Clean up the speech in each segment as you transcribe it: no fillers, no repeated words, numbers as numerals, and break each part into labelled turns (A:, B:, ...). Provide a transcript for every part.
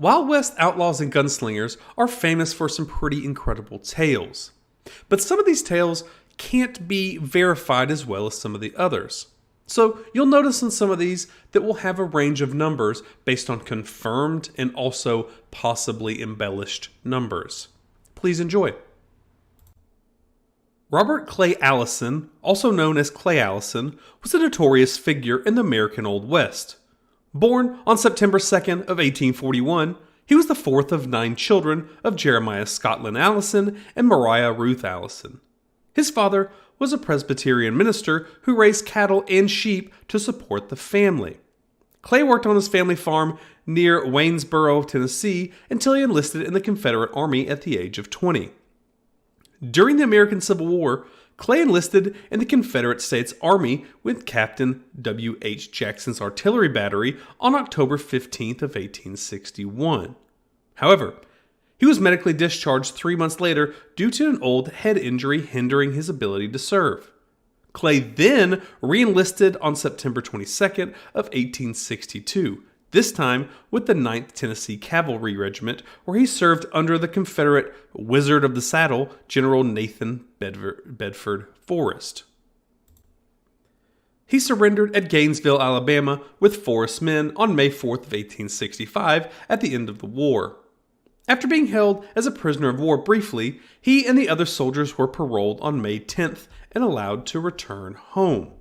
A: Wild West outlaws and gunslingers are famous for some pretty incredible tales. But some of these tales can't be verified as well as some of the others. So you'll notice in some of these that we'll have a range of numbers based on confirmed and also possibly embellished numbers. Please enjoy. Robert Clay Allison, also known as Clay Allison, was a notorious figure in the American Old West. Born on September 2nd of 1841, he was the fourth of 9 children of Jeremiah Scotland Allison and Maria Ruth Allison. His father was a Presbyterian minister who raised cattle and sheep to support the family. Clay worked on his family farm near Waynesboro, Tennessee, until he enlisted in the Confederate Army at the age of 20. During the American Civil War, Clay enlisted in the Confederate States Army with Captain W. H. Jackson's artillery battery on October 15th of 1861. However, he was medically discharged 3 months later due to an old head injury hindering his ability to serve. Clay then re-enlisted on September 22nd of 1862, this time with the 9th Tennessee Cavalry Regiment, where he served under the Confederate Wizard of the Saddle, General Nathan Bedford Forrest. He surrendered at Gainesville, Alabama, with Forrest's men on May 4th of 1865 at the end of the war. After being held as a prisoner of war briefly, he and the other soldiers were paroled on May 10th and allowed to return home.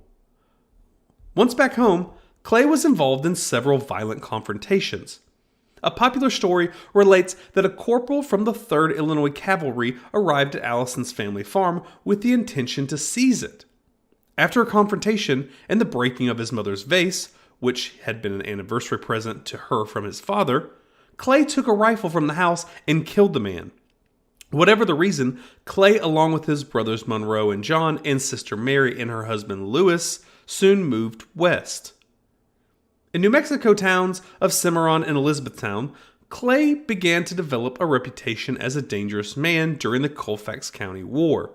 A: Once back home, Clay was involved in several violent confrontations. A popular story relates that a corporal from the 3rd Illinois Cavalry arrived at Allison's family farm with the intention to seize it. After a confrontation and the breaking of his mother's vase, which had been an anniversary present to her from his father, Clay took a rifle from the house and killed the man. Whatever the reason, Clay, along with his brothers Monroe and John and sister Mary and her husband Lewis, soon moved west. In New Mexico towns of Cimarron and Elizabethtown, Clay began to develop a reputation as a dangerous man during the Colfax County War.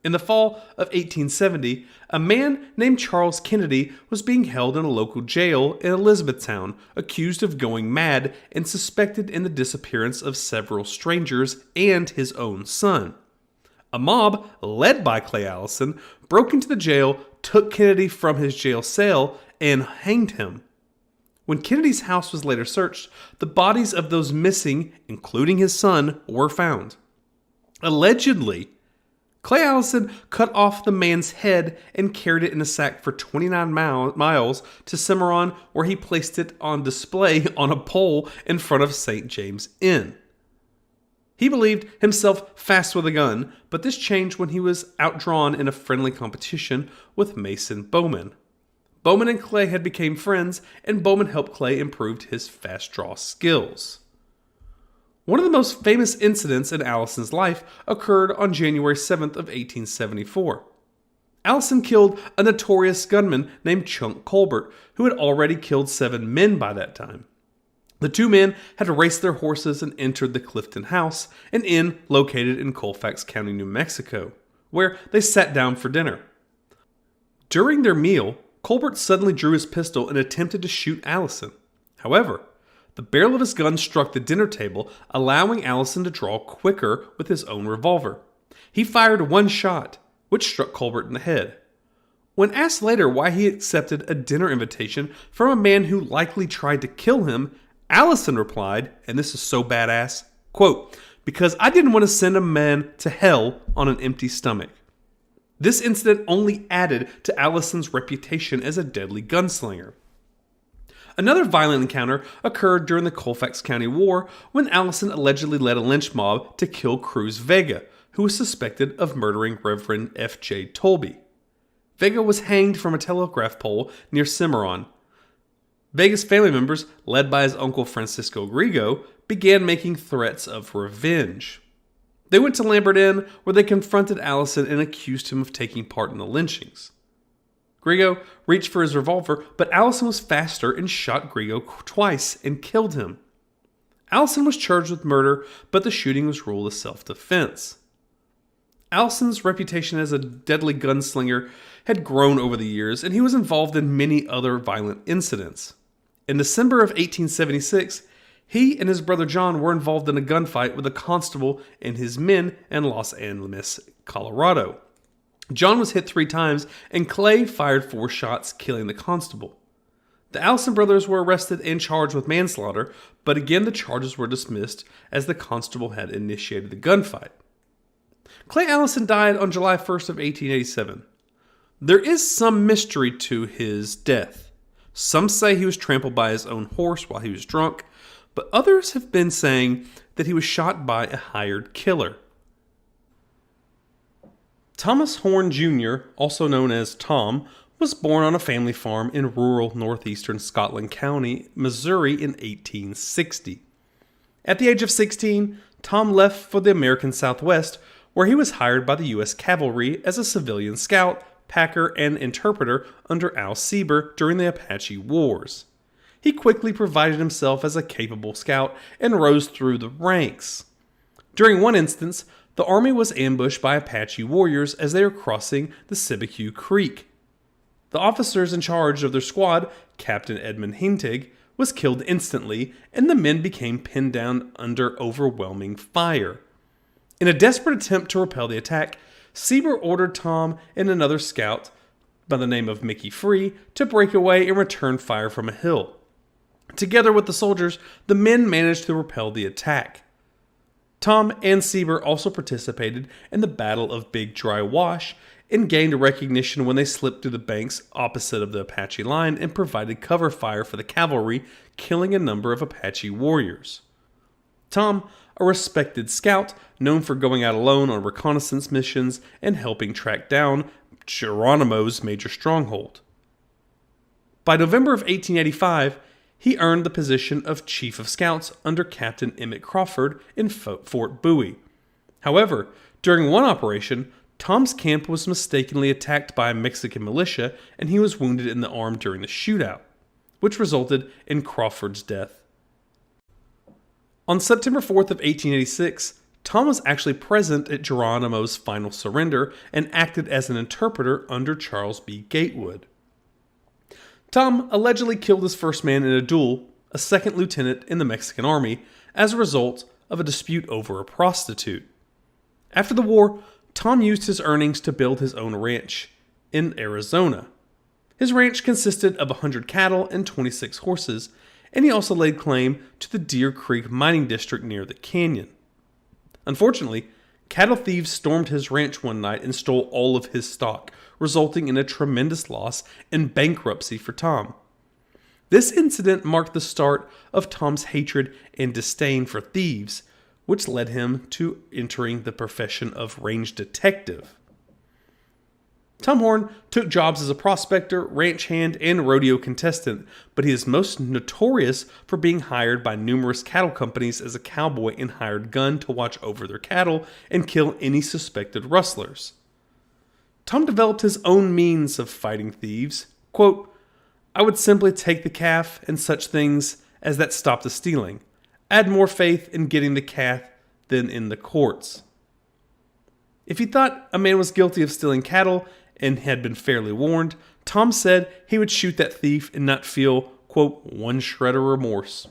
A: In the fall of 1870, a man named Charles Kennedy was being held in a local jail in Elizabethtown, accused of going mad and suspected in the disappearance of several strangers and his own son. A mob, led by Clay Allison, broke into the jail, took Kennedy from his jail cell, and hanged him. When Kennedy's house was later searched, the bodies of those missing, including his son, were found. Allegedly, Clay Allison cut off the man's head and carried it in a sack for 29 miles to Cimarron, where he placed it on display on a pole in front of St. James Inn. He believed himself fast with a gun, but this changed when he was outdrawn in a friendly competition with Mason Bowman. Bowman and Clay had become friends, and Bowman helped Clay improve his fast draw skills. One of the most famous incidents in Allison's life occurred on January 7th of 1874. Allison killed a notorious gunman named Chunk Colbert, who had already killed 7 men by that time. The 2 men had raced their horses and entered the Clifton House, an inn located in Colfax County, New Mexico, where they sat down for dinner. During their meal, Colbert suddenly drew his pistol and attempted to shoot Allison. However, the barrel of his gun struck the dinner table, allowing Allison to draw quicker with his own revolver. He fired 1 shot, which struck Colbert in the head. When asked later why he accepted a dinner invitation from a man who likely tried to kill him, Allison replied, and this is so badass, quote, "Because I didn't want to send a man to hell on an empty stomach." This incident only added to Allison's reputation as a deadly gunslinger. Another violent encounter occurred during the Colfax County War when Allison allegedly led a lynch mob to kill Cruz Vega, who was suspected of murdering Reverend F.J. Tolby. Vega was hanged from a telegraph pole near Cimarron. Vega's family members, led by his uncle Francisco Grigo, began making threats of revenge. They went to Lambert Inn, where they confronted Allison and accused him of taking part in the lynchings. Grigo reached for his revolver, but Allison was faster and shot Grigo twice and killed him. Allison was charged with murder, but the shooting was ruled as self-defense. Allison's reputation as a deadly gunslinger had grown over the years, and he was involved in many other violent incidents. In December of 1876, He and his brother John were involved in a gunfight with a constable and his men in Los Alamos, Colorado. John was hit 3 times, and Clay fired 4 shots, killing the constable. The Allison brothers were arrested and charged with manslaughter, but again the charges were dismissed as the constable had initiated the gunfight. Clay Allison died on July 1st of 1887. There is some mystery to his death. Some say he was trampled by his own horse while he was drunk, but others have been saying that he was shot by a hired killer. Thomas Horn Jr., also known as Tom, was born on a family farm in rural northeastern Scotland County, Missouri in 1860. At the age of 16, Tom left for the American Southwest, where he was hired by the U.S. Cavalry as a civilian scout, packer, and interpreter under Al Sieber during the Apache Wars. He quickly provided himself as a capable scout and rose through the ranks. During one instance, the army was ambushed by Apache warriors as they were crossing the Sibique Creek. The officers in charge of their squad, Captain Edmund Hintig, was killed instantly, and the men became pinned down under overwhelming fire. In a desperate attempt to repel the attack, Sieber ordered Tom and another scout by the name of Mickey Free to break away and return fire from a hill. Together with the soldiers, the men managed to repel the attack. Tom and Sieber also participated in the Battle of Big Dry Wash and gained recognition when they slipped through the banks opposite of the Apache line and provided cover fire for the cavalry, killing a number of Apache warriors. Tom, a respected scout, known for going out alone on reconnaissance missions and helping track down Geronimo's major stronghold. By November of 1885, he earned the position of Chief of Scouts under Captain Emmett Crawford in Fort Bowie. However, during one operation, Tom's camp was mistakenly attacked by a Mexican militia, and he was wounded in the arm during the shootout, which resulted in Crawford's death. On September 4th of 1886, Tom was actually present at Geronimo's final surrender and acted as an interpreter under Charles B. Gatewood. Tom allegedly killed his first man in a duel, a second lieutenant in the Mexican army, as a result of a dispute over a prostitute. After the war, Tom used his earnings to build his own ranch in Arizona. His ranch consisted of 100 cattle and 26 horses, and he also laid claim to the Deer Creek mining district near the canyon. Unfortunately, cattle thieves stormed his ranch one night and stole all of his stock, resulting in a tremendous loss and bankruptcy for Tom. This incident marked the start of Tom's hatred and disdain for thieves, which led him to entering the profession of range detective. Tom Horn took jobs as a prospector, ranch hand, and rodeo contestant, but he is most notorious for being hired by numerous cattle companies as a cowboy and hired gun to watch over their cattle and kill any suspected rustlers. Tom developed his own means of fighting thieves. Quote, "I would simply take the calf and such things as that stop the stealing. Add more faith in getting the calf than in the courts." If he thought a man was guilty of stealing cattle and had been fairly warned, Tom said he would shoot that thief and not feel, quote, "one shred of remorse."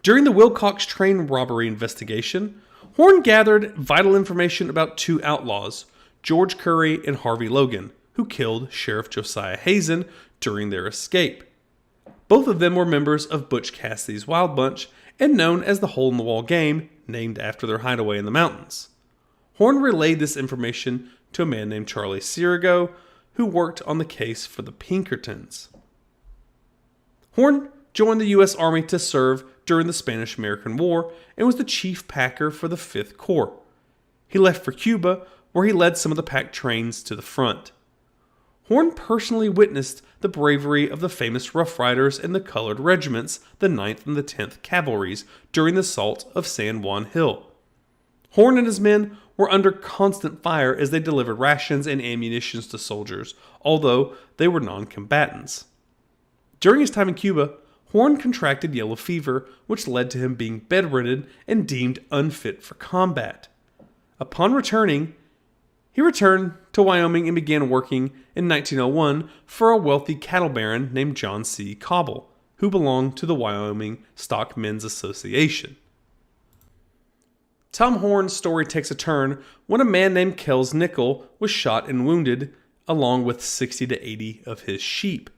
A: During the Wilcox train robbery investigation, Horn gathered vital information about 2 outlaws, George Curry and Harvey Logan, who killed Sheriff Josiah Hazen during their escape. Both of them were members of Butch Cassidy's Wild Bunch and known as the Hole in the Wall Gang, named after their hideaway in the mountains. Horn relayed this information to a man named Charlie Sirigo, who worked on the case for the Pinkertons. Horn joined the U.S. Army to serve during the Spanish-American War and was the chief packer for the 5th Corps. He left for Cuba, where he led some of the packed trains to the front. Horn personally witnessed the bravery of the famous Rough Riders and the colored regiments, the 9th and the 10th Cavalries, during the assault of San Juan Hill. Horn and his men were under constant fire as they delivered rations and ammunition to soldiers, although they were non-combatants. During his time in Cuba, Horn contracted yellow fever, which led to him being bedridden and deemed unfit for combat. Upon returning, he returned to Wyoming and began working in 1901 for a wealthy cattle baron named John C. Cobble, who belonged to the Wyoming Stockmen's Association. Tom Horn's story takes a turn when a man named Kells Nickel was shot and wounded, along with 60 to 80 of his sheep.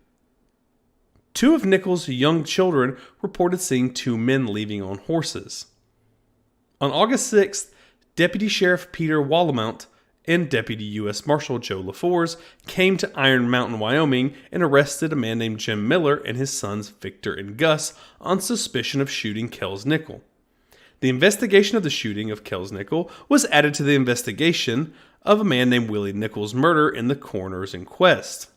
A: Two of Nickel's young children reported seeing two men leaving on horses. On August 6th, Deputy Sheriff Peter Wallamount and Deputy U.S. Marshal Joe LaForce came to Iron Mountain, Wyoming, and arrested a man named Jim Miller and his sons Victor and Gus on suspicion of shooting Kells Nickel. The investigation of the shooting of Kells Nickel was added to the investigation of a man named Willie Nickel's murder in the coroner's inquest.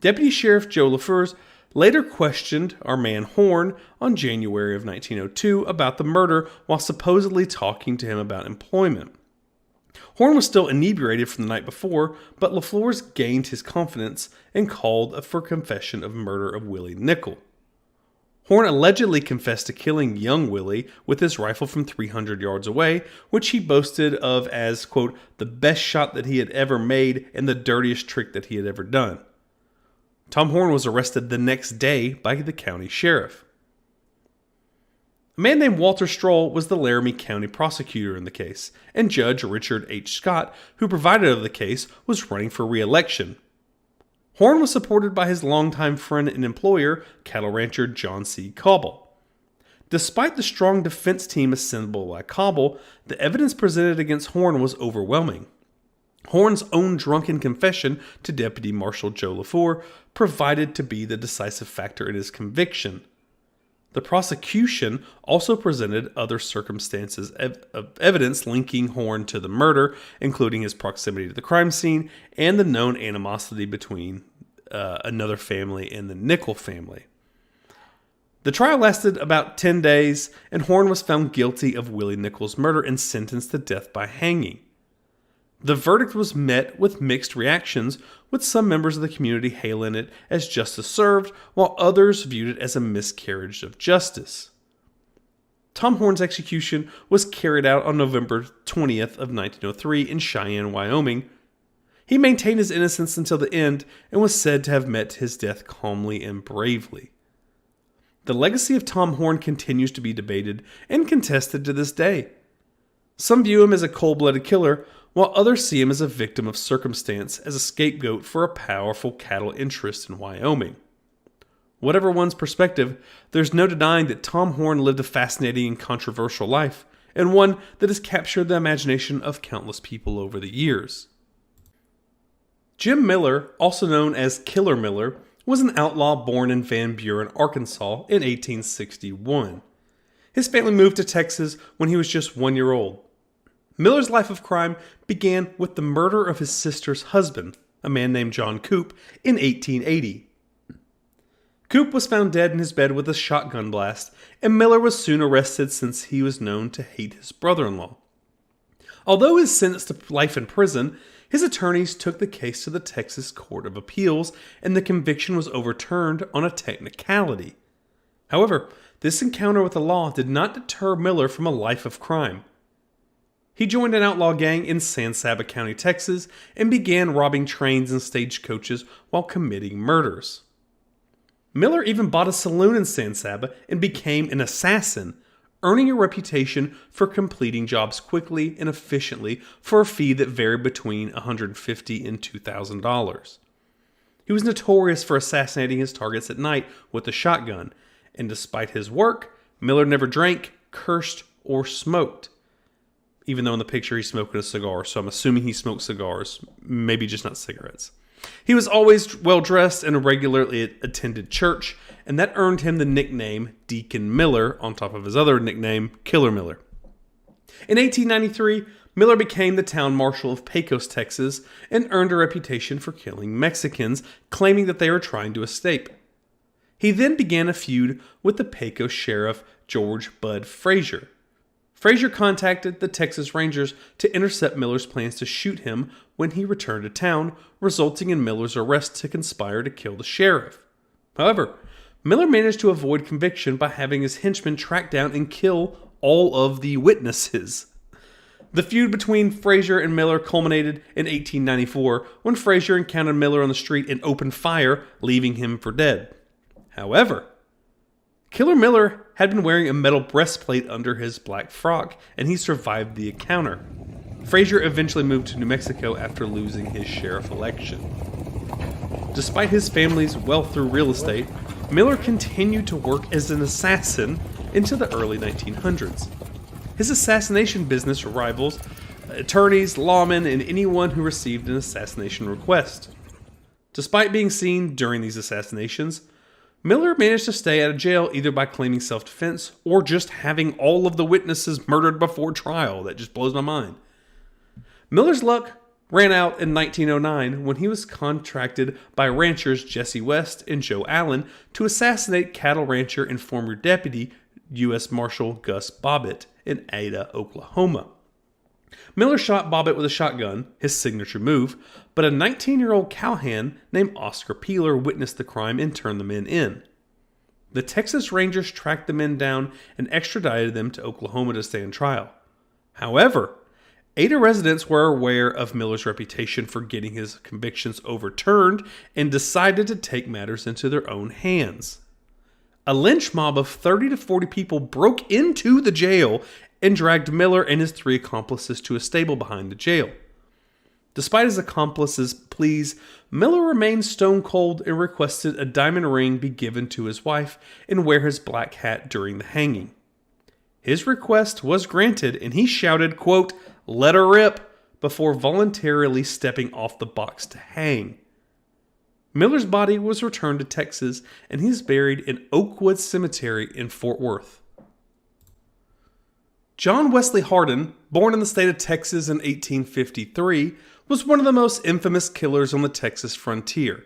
A: Deputy Sheriff Joe LaForce later questioned our man Horn on January of 1902 about the murder while supposedly talking to him about employment. Horn was still inebriated from the night before, but LaForce gained his confidence and called for confession of murder of Willie Nickel. Horn allegedly confessed to killing young Willie with his rifle from 300 yards away, which he boasted of as, quote, the best shot that he had ever made and the dirtiest trick that he had ever done. Tom Horn was arrested the next day by the county sheriff. A man named Walter Stroll was the Laramie County prosecutor in the case, and Judge Richard H. Scott, who presided over the case, was running for re-election. Horn was supported by his longtime friend and employer, cattle rancher John C. Cobble. Despite the strong defense team assembled by Cobble, the evidence presented against Horn was overwhelming. Horn's own drunken confession to Deputy Marshal Joe LaForce provided to be the decisive factor in his conviction. The prosecution also presented other circumstances of evidence linking Horn to the murder, including his proximity to the crime scene and the known animosity between another family and the Nickel family. The trial lasted about 10 days, and Horn was found guilty of Willie Nickel's murder and sentenced to death by hanging. The verdict was met with mixed reactions, with some members of the community hailing it as justice served, while others viewed it as a miscarriage of justice. Tom Horn's execution was carried out on November 20th of 1903 in Cheyenne, Wyoming. He maintained his innocence until the end and was said to have met his death calmly and bravely. The legacy of Tom Horn continues to be debated and contested to this day. Some view him as a cold-blooded killer, while others see him as a victim of circumstance, as a scapegoat for a powerful cattle interest in Wyoming. Whatever one's perspective, there's no denying that Tom Horn lived a fascinating and controversial life, and one that has captured the imagination of countless people over the years. Jim Miller, also known as Killer Miller, was an outlaw born in Van Buren, Arkansas in 1861. His family moved to Texas when he was just 1 year old. Miller's life of crime began with the murder of his sister's husband, a man named John Coop, in 1880. Coop was found dead in his bed with a shotgun blast, and Miller was soon arrested since he was known to hate his brother-in-law. Although he was sentenced to life in prison, his attorneys took the case to the Texas Court of Appeals, and the conviction was overturned on a technicality. However, this encounter with the law did not deter Miller from a life of crime. He joined an outlaw gang in San Saba County, Texas, and began robbing trains and stagecoaches while committing murders. Miller even bought a saloon in San Saba and became an assassin, earning a reputation for completing jobs quickly and efficiently for a fee that varied between $150 and $2,000. He was notorious for assassinating his targets at night with a shotgun, and despite his work, Miller never drank, cursed, or smoked. Even though in the picture he's smoking a cigar, so I'm assuming he smoked cigars, maybe just not cigarettes. He was always well-dressed and regularly attended church, and that earned him the nickname Deacon Miller on top of his other nickname, Killer Miller. In 1893, Miller became the town marshal of Pecos, Texas, and earned a reputation for killing Mexicans, claiming that they were trying to escape. He then began a feud with the Pecos sheriff, George Bud Frazier. Frazier contacted the Texas Rangers to intercept Miller's plans to shoot him when he returned to town, resulting in Miller's arrest to conspire to kill the sheriff. However, Miller managed to avoid conviction by having his henchmen track down and kill all of the witnesses. The feud between Frazier and Miller culminated in 1894 when Frazier encountered Miller on the street and opened fire, leaving him for dead. However, Killer Miller had been wearing a metal breastplate under his black frock, and he survived the encounter. Frazier eventually moved to New Mexico after losing his sheriff election. Despite his family's wealth through real estate, Miller continued to work as an assassin into the early 1900s. His assassination business rivals attorneys, lawmen, and anyone who received an assassination request. Despite being seen during these assassinations, Miller managed to stay out of jail either by claiming self-defense or just having all of the witnesses murdered before trial. That just blows my mind. Miller's luck ran out in 1909 when he was contracted by ranchers Jesse West and Joe Allen to assassinate cattle rancher and former deputy U.S. Marshal Gus Bobbitt in Ada, Oklahoma. Miller shot Bobbitt with a shotgun, his signature move, but a 19-year-old cowhand named Oscar Peeler witnessed the crime and turned the men in. The Texas Rangers tracked the men down and extradited them to Oklahoma to stand trial. However, Ada residents were aware of Miller's reputation for getting his convictions overturned and decided to take matters into their own hands. A lynch mob of 30 to 40 people broke into the jail and dragged Miller and his 3 accomplices to a stable behind the jail. Despite his accomplices' pleas, Miller remained stone cold and requested a diamond ring be given to his wife and wear his black hat during the hanging. His request was granted and he shouted, quote, "Let her rip," before voluntarily stepping off the box to hang. Miller's body was returned to Texas and he's buried in Oakwood Cemetery in Fort Worth. John Wesley Harden, born in the state of Texas in 1853, was one of the most infamous killers on the Texas frontier.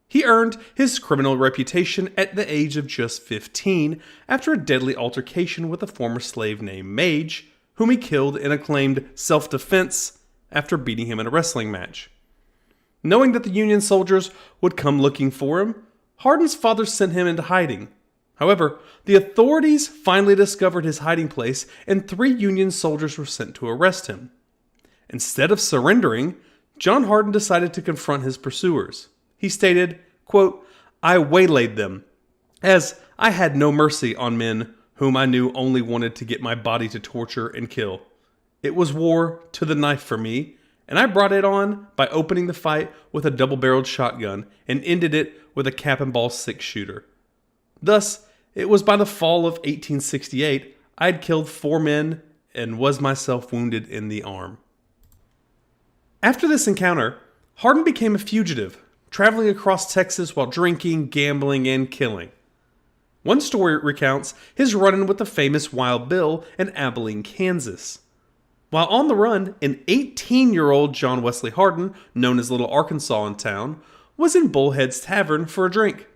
A: He earned his criminal reputation at the age of just 15 after a deadly altercation with a former slave named Mage, whom he killed in a claimed self-defense after beating him in a wrestling match. Knowing that the Union soldiers would come looking for him, Harden's father sent him into hiding. However, the authorities finally discovered his hiding place and 3 Union soldiers were sent to arrest him. Instead of surrendering, John Harden decided to confront his pursuers. He stated, quote, "I waylaid them, as I had no mercy on men whom I knew only wanted to get my body to torture and kill. It was war to the knife for me, and I brought it on by opening the fight with a double-barreled shotgun and ended it with a cap and ball 6-shooter. Thus, it was by the fall of 1868 I had killed 4 men and was myself wounded in the arm." After this encounter, Harden became a fugitive, traveling across Texas while drinking, gambling, and killing. One story recounts his run-in with the famous Wild Bill in Abilene, Kansas. While on the run, an 18-year-old John Wesley Harden, known as Little Arkansas in town, was in Bullhead's Tavern for a drink.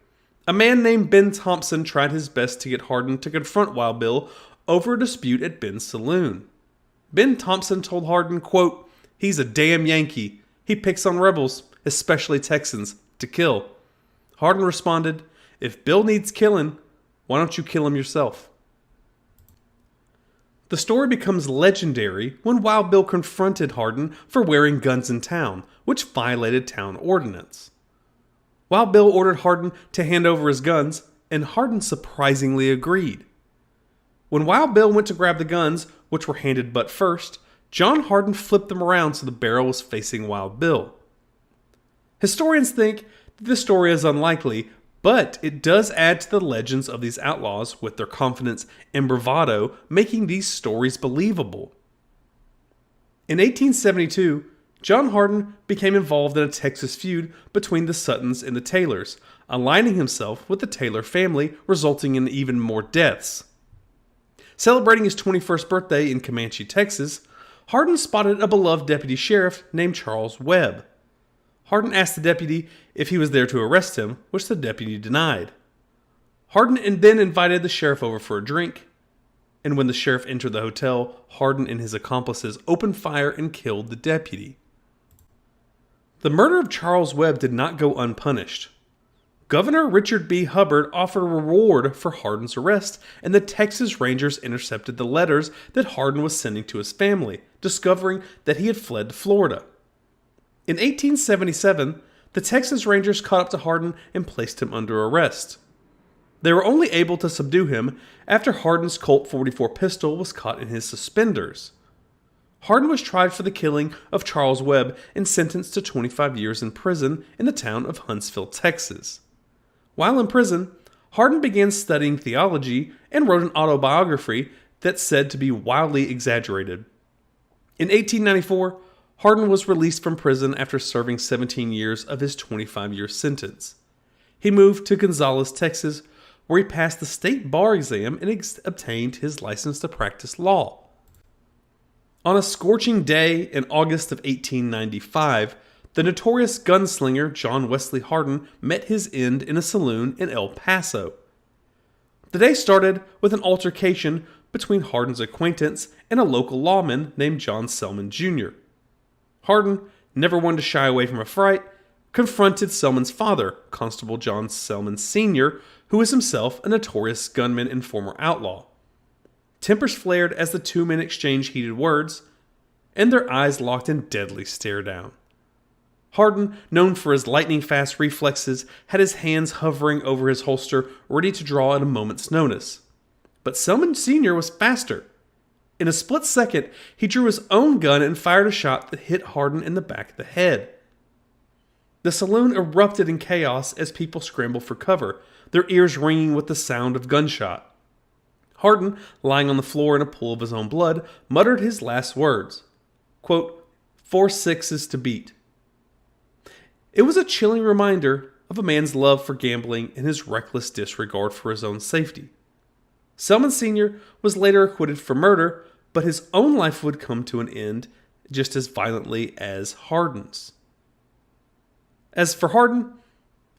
A: A man named Ben Thompson tried his best to get Harden to confront Wild Bill over a dispute at Ben's saloon. Ben Thompson told Harden, quote, "He's a damn Yankee. He picks on rebels, especially Texans, to kill." Harden responded, "If Bill needs killing, why don't you kill him yourself?" The story becomes legendary when Wild Bill confronted Harden for wearing guns in town, which violated town ordinance. Wild Bill ordered Harden to hand over his guns, and Harden surprisingly agreed. When Wild Bill went to grab the guns, which were handed butt first, John Harden flipped them around so the barrel was facing Wild Bill. Historians think that this story is unlikely, but it does add to the legends of these outlaws with their confidence and bravado, making these stories believable. In 1872, John Harden became involved in a Texas feud between the Suttons and the Taylors, aligning himself with the Taylor family, resulting in even more deaths. Celebrating his 21st birthday in Comanche, Texas, Harden spotted a beloved deputy sheriff named Charles Webb. Harden asked the deputy if he was there to arrest him, which the deputy denied. Harden then invited the sheriff over for a drink, and when the sheriff entered the hotel, Harden and his accomplices opened fire and killed the deputy. The murder of Charles Webb did not go unpunished. Governor Richard B. Hubbard offered a reward for Harden's arrest, and the Texas Rangers intercepted the letters that Harden was sending to his family, discovering that he had fled to Florida. In 1877, the Texas Rangers caught up to Harden and placed him under arrest. They were only able to subdue him after Harden's Colt 44 pistol was caught in his suspenders. Harden was tried for the killing of Charles Webb and sentenced to 25 years in prison in the town of Huntsville, Texas. While in prison, Harden began studying theology and wrote an autobiography that's said to be wildly exaggerated. In 1894, Harden was released from prison after serving 17 years of his 25-year sentence. He moved to Gonzales, Texas, where he passed the state bar exam and obtained his license to practice law. On a scorching day in August of 1895, the notorious gunslinger John Wesley Harden met his end in a saloon in El Paso. The day started with an altercation between Harden's acquaintance and a local lawman named John Selman Jr. Harden, never one to shy away from a fight, confronted Selman's father, Constable John Selman Sr., who was himself a notorious gunman and former outlaw. Tempers flared as the two men exchanged heated words, and their eyes locked in deadly stare-down. Harden, known for his lightning-fast reflexes, had his hands hovering over his holster, ready to draw at a moment's notice. But Selman Sr. was faster. In a split second, he drew his own gun and fired a shot that hit Harden in the back of the head. The saloon erupted in chaos as people scrambled for cover, their ears ringing with the sound of gunshot. Harden, lying on the floor in a pool of his own blood, muttered his last words. Quote, 4 6s to beat. It was a chilling reminder of a man's love for gambling and his reckless disregard for his own safety. Selman Sr. was later acquitted for murder, but his own life would come to an end just as violently as Harden's. As for Harden,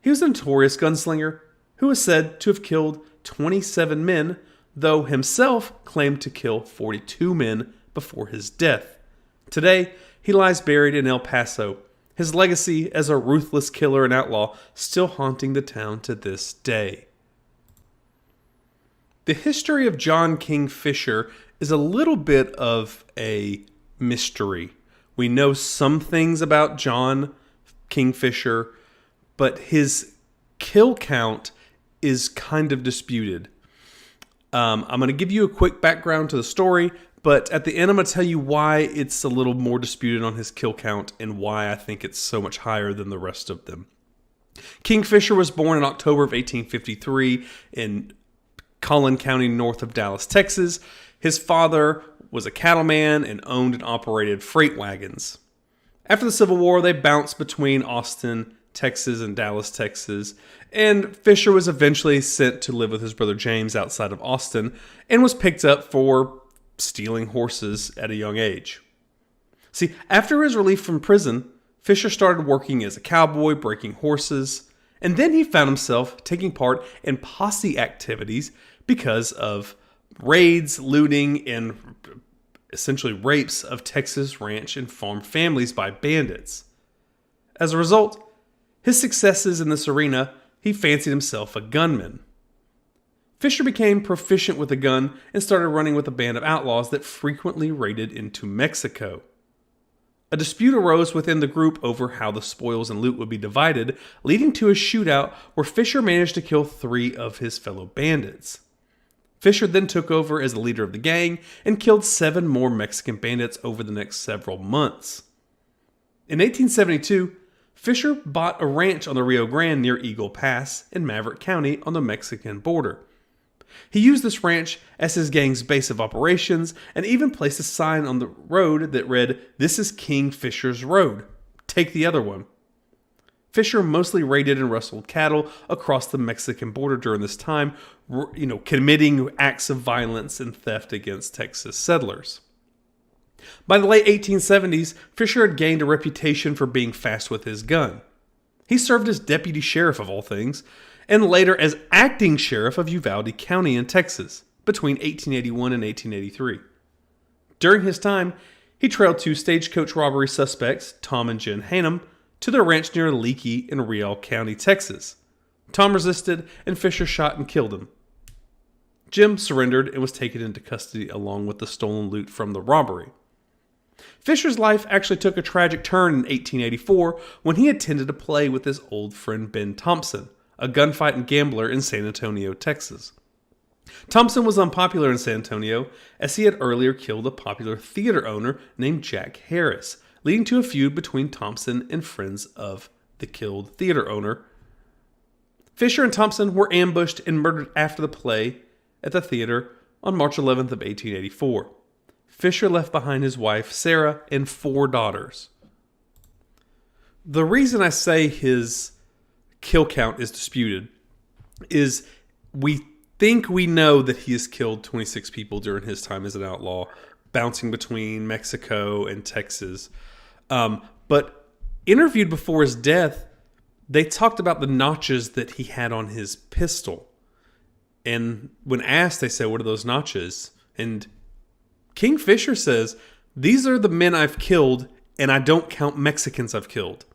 A: he was a notorious gunslinger who was said to have killed 27 men, though himself claimed to kill 42 men before his death. Today, he lies buried in El Paso, his legacy as a ruthless killer and outlaw still haunting the town to this day. The history of John King Fischer is a little bit of a mystery. We know some things about John King Fischer, but his kill count is kind of disputed. I'm going to give you a quick background to the story, but at the end I'm going to tell you why it's a little more disputed on his kill count and why I think it's so much higher than the rest of them. King Fischer was born in October of 1853 in Collin County, north of Dallas, Texas. His father was a cattleman and owned and operated freight wagons. After the Civil War, they bounced between Austin, Texas, and Dallas, Texas, and Fischer was eventually sent to live with his brother James outside of Austin and was picked up for stealing horses at a young age. See, after his release from prison, Fischer started working as a cowboy, breaking horses, and then he found himself taking part in posse activities because of raids, looting, and essentially rapes of Texas ranch and farm families by bandits. As a result, his successes in this arena, he fancied himself a gunman. Fischer became proficient with a gun and started running with a band of outlaws that frequently raided into Mexico. A dispute arose within the group over how the spoils and loot would be divided, leading to a shootout where Fischer managed to kill 3 of his fellow bandits. Fischer then took over as the leader of the gang and killed 7 more Mexican bandits over the next several months. In 1872, Fischer bought a ranch on the Rio Grande near Eagle Pass in Maverick County on the Mexican border. He used this ranch as his gang's base of operations and even placed a sign on the road that read, "This is King Fischer's road. Take the other one." Fischer mostly raided and rustled cattle across the Mexican border during this time, committing acts of violence and theft against Texas settlers. By the late 1870s, Fischer had gained a reputation for being fast with his gun. He served as deputy sheriff of all things, and later as acting sheriff of Uvalde County in Texas between 1881 and 1883. During his time, he trailed 2 stagecoach robbery suspects, Tom and Jen Hannum, to their ranch near Leakey in Real County, Texas. Tom resisted, and Fischer shot and killed him. Jim surrendered and was taken into custody along with the stolen loot from the robbery. Fischer's life actually took a tragic turn in 1884 when he attended a play with his old friend Ben Thompson, a gunfight and gambler in San Antonio, Texas. Thompson was unpopular in San Antonio as he had earlier killed a popular theater owner named Jack Harris, leading to a feud between Thompson and friends of the killed theater owner. Fischer and Thompson were ambushed and murdered after the play at the theater on March 11th of 1884. Fischer left behind his wife, Sarah, and 4 daughters. The reason I say his kill count is disputed is we think we know that he has killed 26 people during his time as an outlaw, bouncing between Mexico and Texas. But interviewed before his death, they talked about the notches that he had on his pistol. And when asked, they said, "What are those notches?" And King Fischer says, "These are the men I've killed, and I don't count Mexicans I've killed."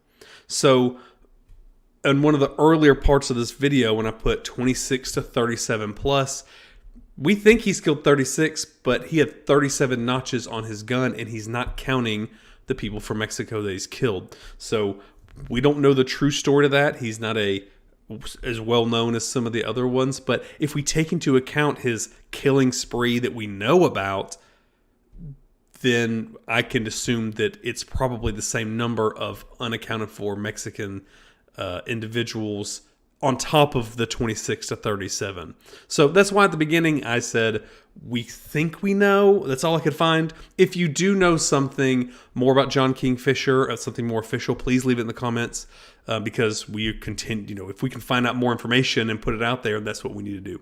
A: So in one of the earlier parts of this video, when I put 26 to 37 plus, we think he's killed 36, but he had 37 notches on his gun, and he's not counting the people from Mexico that he's killed. So we don't know the true story to that. He's not as well known as some of the other ones, but if we take into account his killing spree that we know about, then I can assume that it's probably the same number of unaccounted for Mexican individuals on top of the 26 to 37. So that's why at the beginning I said, we think we know. That's all I could find. If you do know something more about John King Fischer, something more official, please leave it in the comments because we continue, if we can find out more information and put it out there, that's what we need to do.